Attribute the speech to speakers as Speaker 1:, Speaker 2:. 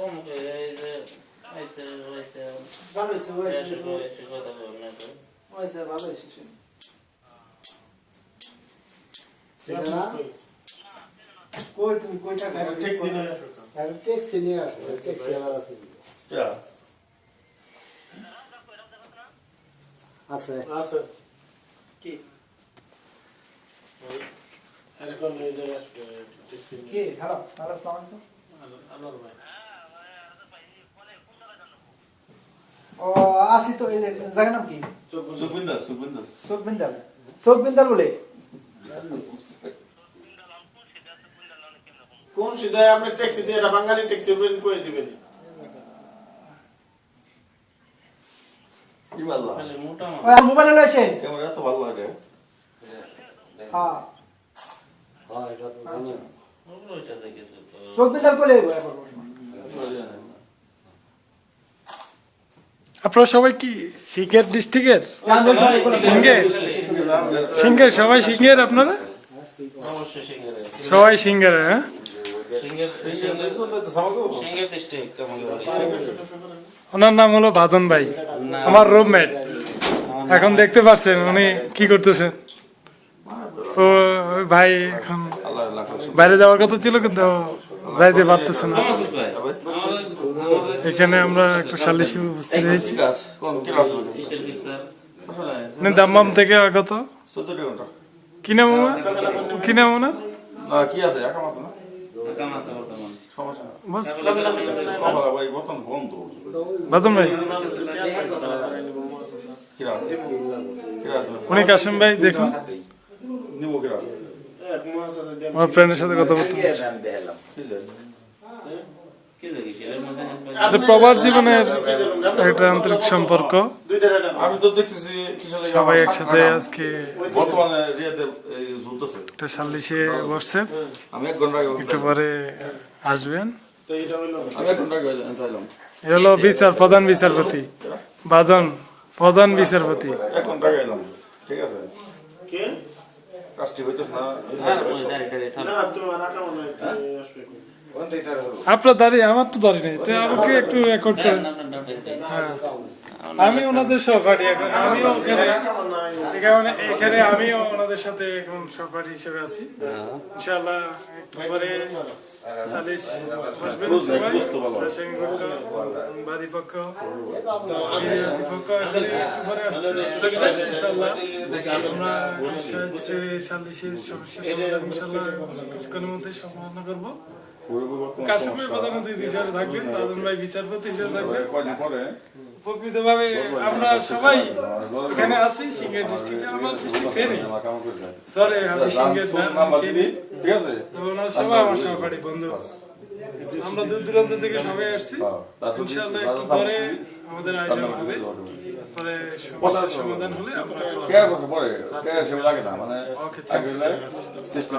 Speaker 1: কই তুমি কই থাকো ট্যাক্সি নিয়ে আসো ট্যাক্সি নিয়ে আসো ট্যাক্সি আলাদা আছে আছে আছে কি এখন নিয়ে যাই আসবে ট্যাক্সি কি হ্যালো হ্যালো আসসালামু আলাইকুম আনোয়ার ভাই ও আসি তো এই জায়গার নাম কি সুখবিন্দার বলে
Speaker 2: কোন সিধায় আপনি ট্যাক্সি দিয়ে বাঙালি ট্যাক্সি ব্রেন করে দিবেন
Speaker 3: কি ভালো
Speaker 2: তাহলে মোটা
Speaker 1: ওই মোবাইল লয়েছেন
Speaker 3: কেমন এত ভালো লাগে
Speaker 1: হ্যাঁ
Speaker 3: হ্যাঁ এটা তো জানি
Speaker 2: ওগুলোটা দেখেছো তো
Speaker 1: সুখবিন্দার বলে
Speaker 4: আপনারা সবাই কি সিঙ্গের ডিস্ট্রিক্টের সিঙ্গের সবাই সিঙ্গের আপনারা
Speaker 2: অবশ্যই সিঙ্গারে
Speaker 4: সবাই সিঙ্গের হ্যাঁ
Speaker 2: সিঙ্গার ডিস্ট্রিক্ট কেমন
Speaker 4: ওনার নাম হলো বাদন ভাই আমার রুমমেট এখন দেখতে পাচ্ছেন উনি কি করতেছেন ও ওই ভাই এখন বাইরে যাওয়ার কথা ছিল কিন্তু যাইতে পারতেছে না এখানে আমরা একটা সালিশি উপস্থিত হয়েছি দাম্মাম থেকে আগত কি নাম ওনার কি নাম ওনার
Speaker 3: কি আছে একাম আছে না
Speaker 4: বাস
Speaker 3: ভাই বর্তমান বন্ধ
Speaker 4: বাদন ভাই
Speaker 3: কিরা
Speaker 4: উনি কাশেম ভাই দেখুন
Speaker 3: নিব কিরা
Speaker 4: আমার ফ্রেন্ডের সাথে কথা বলতে প্রবাস জীবনের একটা আন্তরিক সম্পর্ক
Speaker 3: আমি তো দেখতেছি কিসের
Speaker 4: সবাই একসাথে আজকে
Speaker 3: বর্তমানে রিয়াদে ঝুলতেছে
Speaker 4: একটা সালিশে বসছে
Speaker 3: আমি 1 ঘন্টা আগে
Speaker 4: একটু পরে আসবেন
Speaker 3: আমি 1 ঘন্টা আগে যাইলাম
Speaker 4: এ হলো প্রধান বিচারপতি বাদন প্রধান বিচারপতি
Speaker 3: 1 ঘন্টা আগে এলাম ঠিক আছে
Speaker 2: কে
Speaker 3: কাজটি হইতেছ না
Speaker 2: না তোমার রাখা মনে আসবে
Speaker 4: আপনার দাঁড়িয়ে আমার তো দাঁড়িয়ে নেই তো আমাকে একটু রেকর্ড করেন হ্যাঁ আমি ওনাদের সহপাঠী এখন আমিও এখানে আমিও ওনাদের সাথে এখন সহপাঠী হিসেবে আছি ইনশাআল্লাহ একটু পরে সালিশ বসবেন সবাই রাসায়নিক পক্ষ বাদী পক্ষ বিরোধী পক্ষ এখানে একটু পরে আসছে ইনশাআল্লাহ আমরা সালিশের সমস্যা সমাধান ইনশাআল্লাহ কিছুক্ষণের মধ্যে সমাধান করবো কাশ্মীর প্রধানমন্ত্রী হিসেবে থাকবেন বাদন ভাই বিচারপতি হিসেবে থাকবেন প্রকৃতভাবে আমরা সবাই এখানে আছি সিঙ্গার ডিস্ট্রিক্টে আমার ডিস্ট্রিক্ট ফেনি সরি আমি সিঙ্গার না ফেনি
Speaker 3: ঠিক আছে
Speaker 4: ওনারা সবাই আমার সহপাঠী বন্ধু আমরা দূর দূরান্ত থেকে সবাই আসছি ইনশাআল্লাহ একটু পরে আমাদের আয়োজন হবে পরে সমস্যার সমাধান হলে আমরা
Speaker 3: কেয়ার করছে পরে কেয়ার হিসেবে লাগে না মানে আগে সিস্টেম